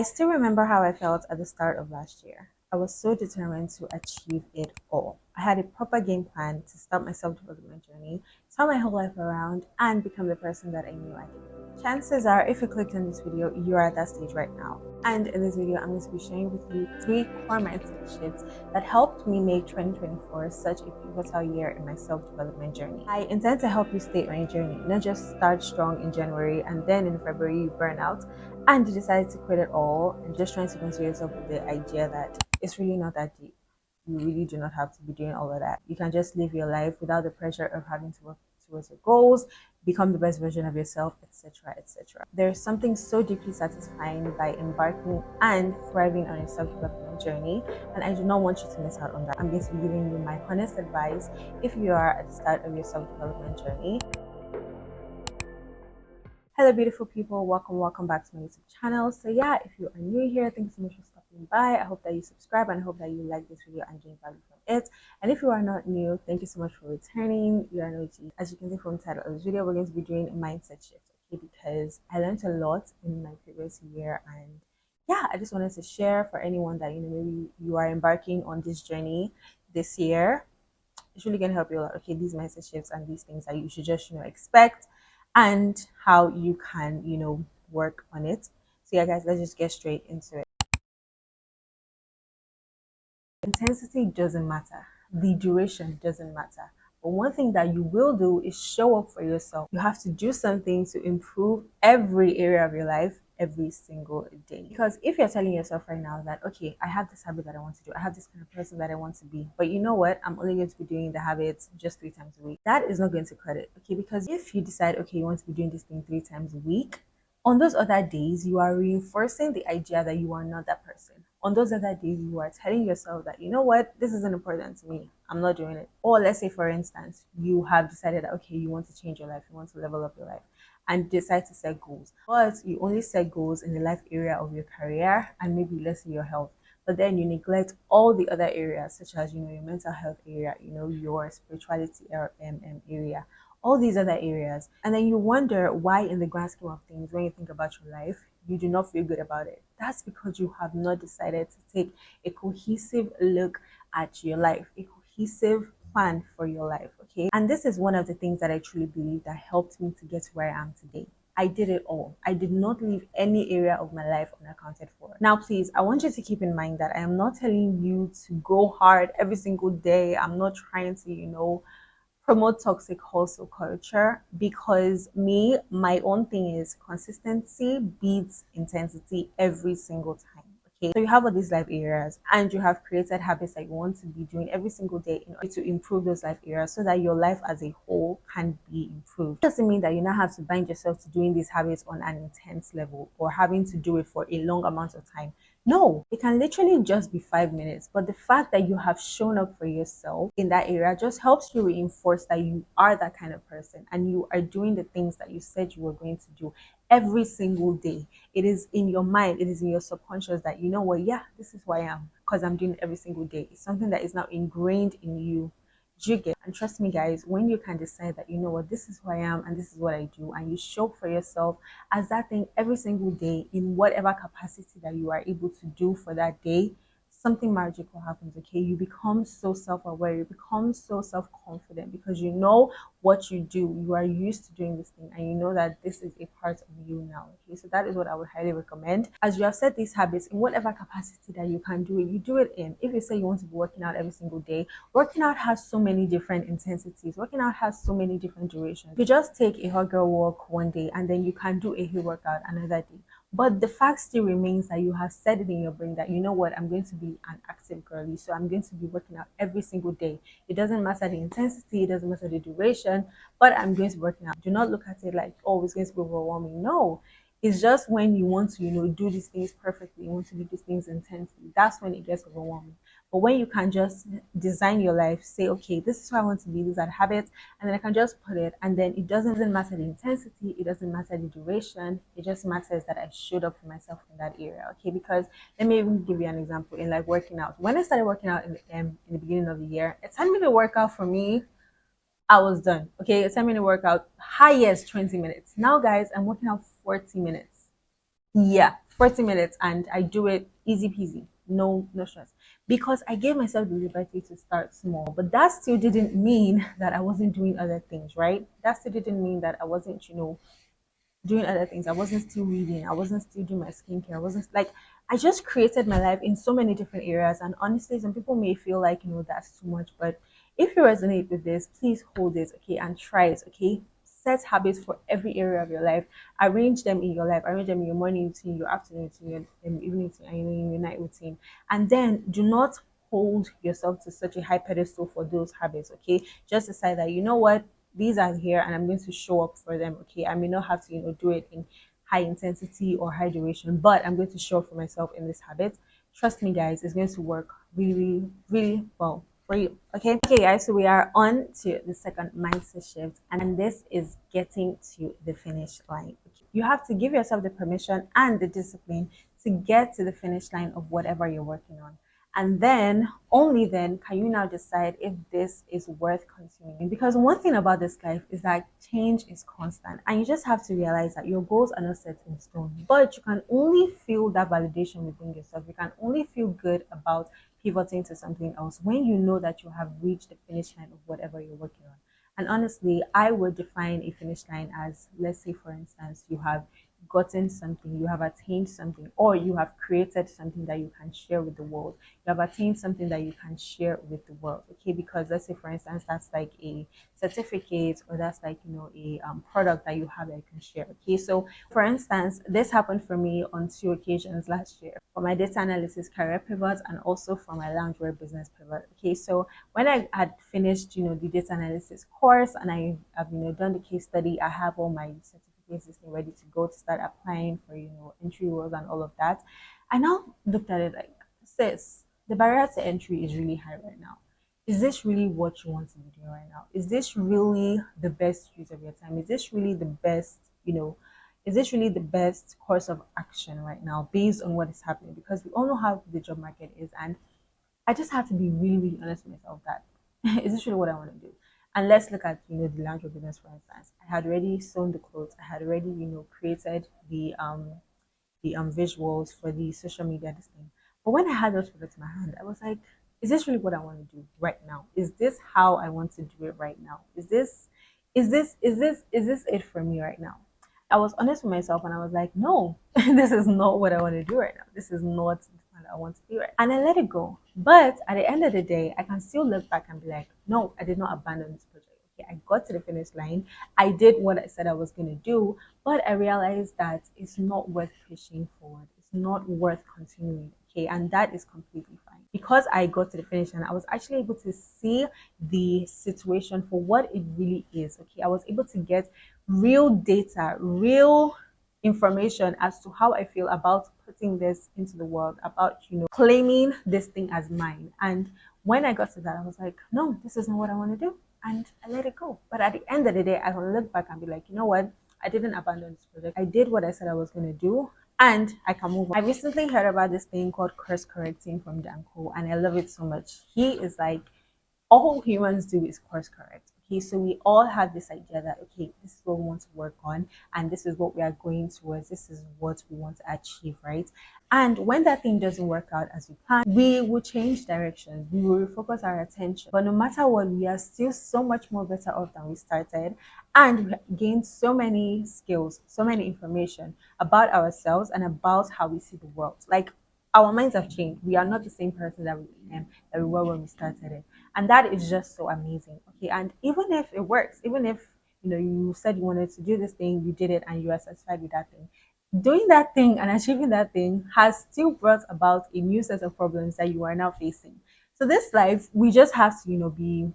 I still remember how I felt at the start of last year. I was so determined to achieve it all. I had a proper game plan to start my self development journey, turn my whole life around, and become the person that I knew I could be. Chances are, if you clicked on this video, you are at that stage right now. And in this video, I'm going to be sharing with you 3 core mindset shifts that helped me make 2024 such a pivotal year in my self development journey. I intend to help you stay on your journey, not just start strong in January and then in February you burn out and you decide to quit it all and just trying to console yourself with the idea that it's really not that deep. You really do not have to be doing all of that. You can just live your life without the pressure of having to work towards your goals, become the best version of yourself, etc. etc. There's something so deeply satisfying by embarking and thriving on a self-development journey, and I do not want you to miss out on that. I'm going to be giving you my honest advice if you are at the start of your self-development journey. Hello beautiful people, welcome back to my YouTube channel. So yeah, if you are new here, thank you so much for stopping by. I hope that you subscribe and I hope that you like this video and gain value from it. And if you are not new, thank you so much for returning. You are an OG. As you can see from the title of this video, we're going to be doing a mindset shift, okay? Because I learned a lot in my previous year, and yeah, I just wanted to share for anyone that maybe you are embarking on this journey this year. It's really gonna help you a lot. Okay, these mindset shifts and these things that you should just expect, and how you can work on it. So yeah guys, let's just get straight into it. Intensity doesn't matter, the duration doesn't matter, but one thing that you will do is show up for yourself. You have to do something to improve every area of your life every single day. Because if you're telling yourself right now that, okay, I have this habit that I want to do, I have this kind of person that I want to be, but you know what, I'm only going to be doing the habits just 3 times a week, that is not going to cut it. Okay, because if you decide, okay, you want to be doing this thing 3 times a week, on those other days you are reinforcing the idea that you are not that person. On those other days you are telling yourself that, you know what, this isn't important to me, I'm not doing it. Or let's say for instance, you have decided that, okay, you want to change your life, you want to level up your life, and decide to set goals, but you only set goals in the life area of your career and maybe let's say your health, but then you neglect all the other areas such as your mental health area, your spirituality area, all these other areas, and then you wonder why in the grand scheme of things, when you think about your life, you do not feel good about it. That's because you have not decided to take a cohesive look at your life, a cohesive plan for your life. Okay, and this is one of the things that I truly believe that helped me to get to where I am today. I did it all. I did not leave any area of my life unaccounted for. Now, please, I want you to keep in mind that I am not telling you to go hard every single day. I'm not trying to, promote toxic hustle culture, because my own thing is consistency beats intensity every single time. Okay, so you have all these life areas and you have created habits that you want to be doing every single day in order to improve those life areas so that your life as a whole can be improved. It doesn't mean that you now have to bind yourself to doing these habits on an intense level or having to do it for a long amount of time. No, it can literally just be 5 minutes. But the fact that you have shown up for yourself in that area just helps you reinforce that you are that kind of person and you are doing the things that you said you were going to do every single day. It is in your mind, it is in your subconscious that, you know what, yeah, this is who I am because I'm doing it every single day. It's something that is now ingrained in you. Do you get? And trust me guys, when you can decide that, you know what, this is who I am and this is what I do, and you show up for yourself as that thing every single day in whatever capacity that you are able to do for that day, something magical happens. Okay, you become so self-aware, you become so self-confident because you know what you do, you are used to doing this thing, and you know that this is a part of you now. Okay, so that is what I would highly recommend. As you have set these habits in whatever capacity that you can do it, you do it in. If you say you want to be working out every single day, working out has so many different intensities, working out has so many different durations. You just take a hot girl walk one day and then you can do a hill workout another day. But the fact still remains that you have said it in your brain that, you know what, I'm going to be an active girly, so I'm going to be working out every single day. It doesn't matter the intensity, it doesn't matter the duration, but I'm going to be working out. Do not look at it like, oh, it's going to be overwhelming. No, it's just when you want to, do these things perfectly, you want to do these things intensely, that's when it gets overwhelming. But when you can just design your life, say, okay, this is who I want to be, these are the habits, and then I can just put it, and then it doesn't matter the intensity, it doesn't matter the duration, it just matters that I showed up for myself in that area. Okay, because let me even give you an example in like working out. When I started working out in the beginning of the year, a 10-minute workout for me, I was done. Okay, a 10-minute workout, highest 20 minutes. Now, guys, I'm working out 40 minutes. Yeah, 40 minutes and I do it easy peasy, no stress. Because I gave myself the liberty to start small. But that still didn't mean that I wasn't doing other things, right? That still didn't mean that I wasn't, doing other things. I wasn't still reading. I wasn't still doing my skincare. I wasn't like I just created my life in so many different areas. And honestly, some people may feel like, that's too much. But if you resonate with this, please hold it, okay, and try it, okay? Set habits for every area of your life. Arrange them in your life. Arrange them in your morning routine, your afternoon routine, your evening routine, and your night routine. And then do not hold yourself to such a high pedestal for those habits, okay? Just decide that, you know what, these are here and I'm going to show up for them. Okay. I may not have to, do it in high intensity or high duration, but I'm going to show up for myself in this habit. Trust me, guys, it's going to work really, really, really well for you. Okay. Okay, guys. So we are on to the second mindset shift, and this is getting to the finish line. Okay. You have to give yourself the permission and the discipline to get to the finish line of whatever you're working on. And then, only then, can you now decide if this is worth continuing. Because one thing about this life is that change is constant. And you just have to realize that your goals are not set in stone. But you can only feel that validation within yourself. You can only feel good about pivoting to something else when you know that you have reached the finish line of whatever you're working on. And honestly, I would define a finish line as, let's say, for instance, you have gotten something, you have attained something, or you have created something that you can share with the world. You have attained something that you can share with the world. Okay, because let's say, for instance, that's like a certificate, or that's like, a product that you have that you can share. Okay, so for instance, this happened for me on two occasions last year for my data analysis career pivot and also for my loungewear business pivot. Okay, so when I had finished, the data analysis course and I have, done the case study, I have all my certificates ready to go to start applying for, entry roles and all of that. I now looked at it like, sis, the barrier to entry is really high right now. Is this really what you want to be doing right now? Is this really the best use of your time? Is this really the best, is this really the best course of action right now based on what is happening? Because we all know how the job market is, and I just have to be really, really honest with myself that is this really what I want to do? And let's look at, the lingerie business for instance. I had already sewn the clothes. I had already, created the visuals for the social media this thing. But when I had those products in my hand, I was like, is this really what I want to do right now? Is this how I want to do it right now? Is this it for me right now? I was honest with myself and I was like, no, this is not what I want to do right now. This is not what I want to do right now. And I let it go. But at the end of the day, I can still look back and be like, no, I did not abandon this project. Okay, I got to the finish line. I did what I said I was going to do, but I realized that it's not worth pushing forward. It's not worth continuing. Okay, and that is completely fine. Because I got to the finish line, I was actually able to see the situation for what it really is. Okay, I was able to get real data, real information as to how I feel about putting this into the world, about claiming this thing as mine. And when I got to that, I was like, no, this isn't what I want to do. And I let it go. But at the end of the day, I can look back and be like, you know what? I didn't abandon this project. I did what I said I was going to do, and I can move on. I recently heard about this thing called course correcting from Danko, and I love it so much. He is like, all humans do is course correct. Okay, so we all have this idea that, okay, this is what we want to work on, and this is what we are going towards, this is what we want to achieve, right? And when that thing doesn't work out as we plan, we will change directions, we will refocus our attention. But no matter what, we are still so much more better off than we started, and we gained so many skills, so many information about ourselves and about how we see the world. Like, our minds have changed. We are not the same person that we were when we started it, and that is just so amazing. Okay, and even if it works, even if you said you wanted to do this thing, you did it, and you are satisfied with that thing, doing that thing and achieving that thing has still brought about a new set of problems that you are now facing. So this life, we just have to be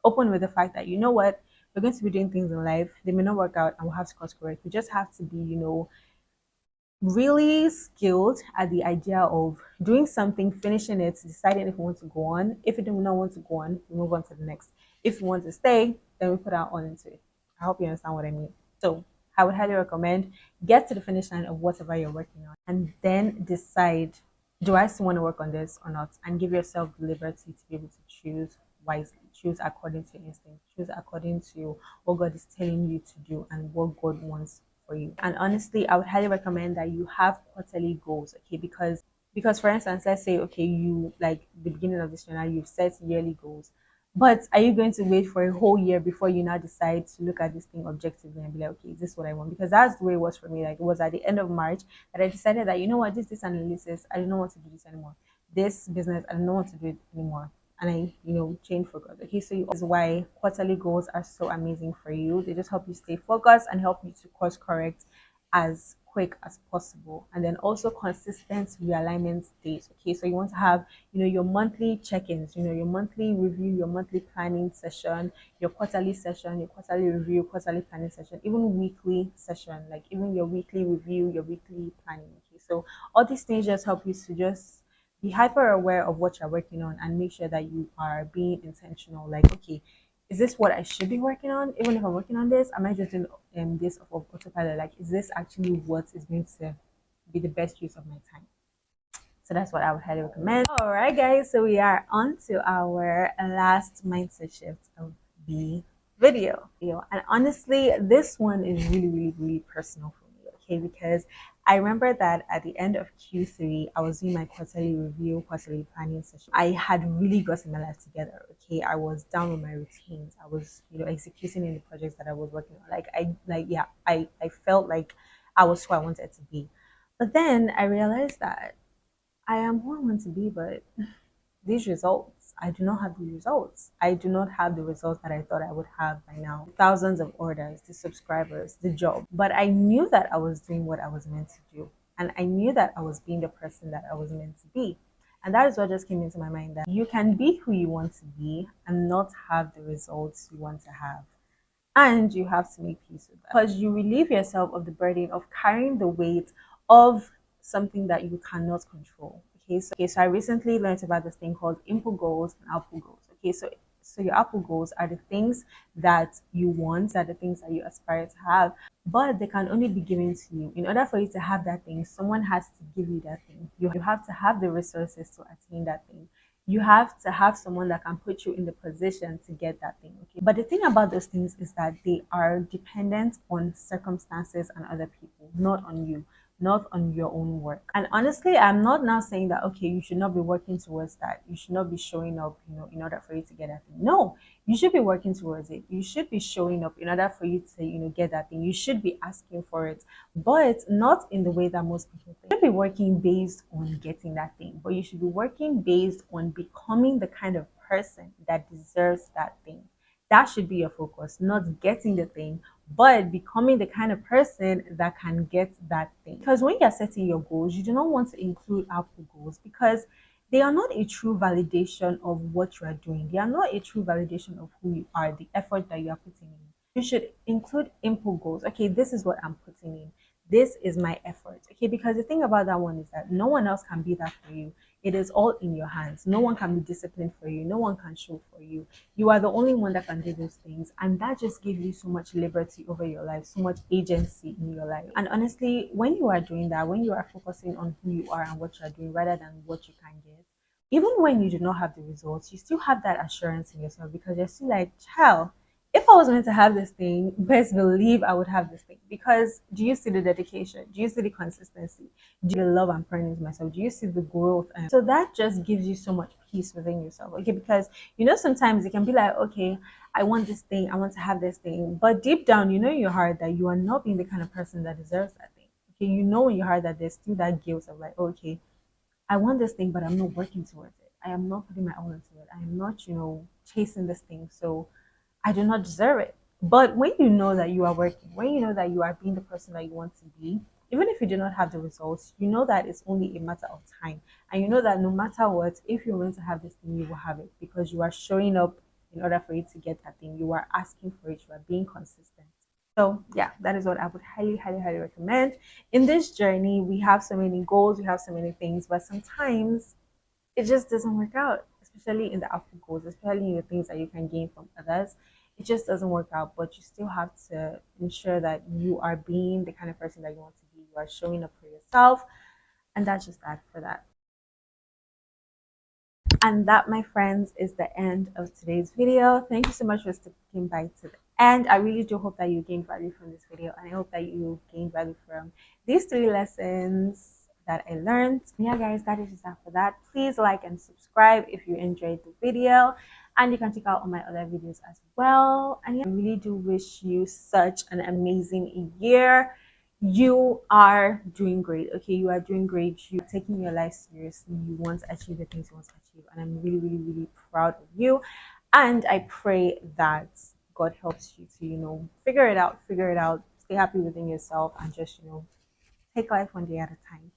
open with the fact that, you know what, we're going to be doing things in life, they may not work out, and we'll have to course correct. We just have to be really skilled at the idea of doing something, finishing it, deciding if we want to go on. If we do not want to go on, we move on to the next. If we want to stay, then we put our all into it. I hope you understand what I mean. So I would highly recommend get to the finish line of whatever you're working on and then decide, do I still want to work on this or not? And give yourself the liberty to be able to choose wisely, choose according to instinct, choose according to what God is telling you to do and what God wants for you. And honestly, I would highly recommend that you have quarterly goals, okay? Because for instance, let's say okay, you like the beginning of this year now you've set yearly goals. But are you going to wait for a whole year before you now decide to look at this thing objectively and be like, okay, is this what I want? Because that's the way it was for me. Like it was at the end of March that I decided that you know what, this analysis, I don't want to do this anymore. This business, I don't want to do it anymore. And I, change focus. Okay, so is why quarterly goals are so amazing for you. They just help you stay focused and help you to course correct as quick as possible. And then also consistent realignment days. Okay, so you want to have your monthly check-ins, your monthly review, your monthly planning session, your quarterly session, your quarterly review, quarterly planning session, even weekly session, like even your weekly review, your weekly planning. Okay, so all these things just help you to just be hyper aware of what you're working on and make sure that you are being intentional. Like, okay, is this what I should be working on? Even if I'm working on this, am I just doing this off of autopilot? Like, is this actually what is going to be the best use of my time? So that's what I would highly recommend. All right, guys. So we are on to our last mindset shift of the video. And honestly, this one is really, really, really personal for me. Okay, because I remember that at the end of Q3, I was doing my quarterly review, quarterly planning session. I had really gotten my life together. Okay, I was down with my routines. I was, executing in the projects that I was working on. I felt like I was who I wanted to be. But then I realized that I am who I want to be, but these results, I do not have the results. I do not have the results that I thought I would have by now. Thousands of orders, the subscribers, the job. But I knew that I was doing what I was meant to do. And I knew that I was being the person that I was meant to be. And that is what just came into my mind, that you can be who you want to be and not have the results you want to have. And you have to make peace with that because you relieve yourself of the burden of carrying the weight of something that you cannot control. Okay, so I recently learned about this thing called input goals and output goals. Okay, so your output goals are the things that you want, are the things that you aspire to have, but they can only be given to you. In order for you to have that thing, someone has to give you that thing. You have to have the resources to attain that thing. You have to have someone that can put you in the position to get that thing. Okay, but the thing about those things is that they are dependent on circumstances and other people, not on you, not on your own work. And honestly, I'm not now saying that okay, you should not be working towards that, you should not be showing up, in order for you to get that thing. No, you should be working towards it. You should be showing up in order for you to get that thing. You should be asking for it, but not in the way that most people think. You should be working based on getting that thing, but you should be working based on becoming the kind of person that deserves that thing. That should be your focus, not getting the thing, but becoming the kind of person that can get that thing. Because when you're setting your goals, you do not want to include output goals because they are not a true validation of what you are doing. They are not a true validation of who you are, the effort that you are putting in. You should include input goals. Okay, this is what I'm putting in. This is my effort. Okay, because the thing about that one is that no one else can be that for you. It is all in your hands. No one can be disciplined for you. No one can show for you. You are the only one that can do those things. And that just gives you so much liberty over your life, so much agency in your life. And honestly, when you are doing that, when you are focusing on who you are and what you are doing rather than what you can get, even when you do not have the results, you still have that assurance in yourself because you're still like, child, if I was meant to have this thing, best believe I would have this thing. Because do you see the dedication? Do you see the consistency? Do you see the love I'm pouring into myself? Do you see the growth? And so that just gives you so much peace within yourself. Okay, because sometimes it can be like, okay, I want this thing, I want to have this thing. But deep down, you know in your heart that you are not being the kind of person that deserves that thing. Okay, you know in your heart that there's still that guilt of like, okay, I want this thing, but I'm not working towards it. I am not putting my all into it. I am not, chasing this thing. So I do not deserve it. But when you know that you are working, when you know that you are being the person that you want to be, even if you do not have the results, you know that it's only a matter of time. And you know that no matter what, if you're going to have this thing, you will have it because you are showing up in order for you to get that thing. You are asking for it, you are being consistent. So yeah, that is what I would highly, highly, highly recommend. In this journey, we have so many goals, we have so many things, but sometimes it just doesn't work out, especially in the output goals, especially in the things that you can gain from others. It just doesn't work out, but you still have to ensure that you are being the kind of person that you want to be. You are showing up for yourself, and that's just that for that. And that, my friends, is the end of today's video. Thank you so much for sticking by to the And I really do hope that you gained value from this video, and I hope that you gained value from these 3 lessons that I learned. Yeah, guys, that is just that for that. Please like and subscribe if you enjoyed the video, and you can check out all my other videos as well. And yeah, I really do wish you such an amazing year. You are doing great. Okay, you are doing great. You're taking your life seriously. You want to achieve the things you want to achieve, and I'm really, really, really proud of you. And I pray that God helps you to, figure it out, stay happy within yourself, and just, take life one day at a time.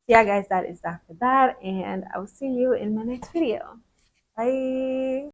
So yeah, guys, that is that for that, and I will see you in my next video. Bye.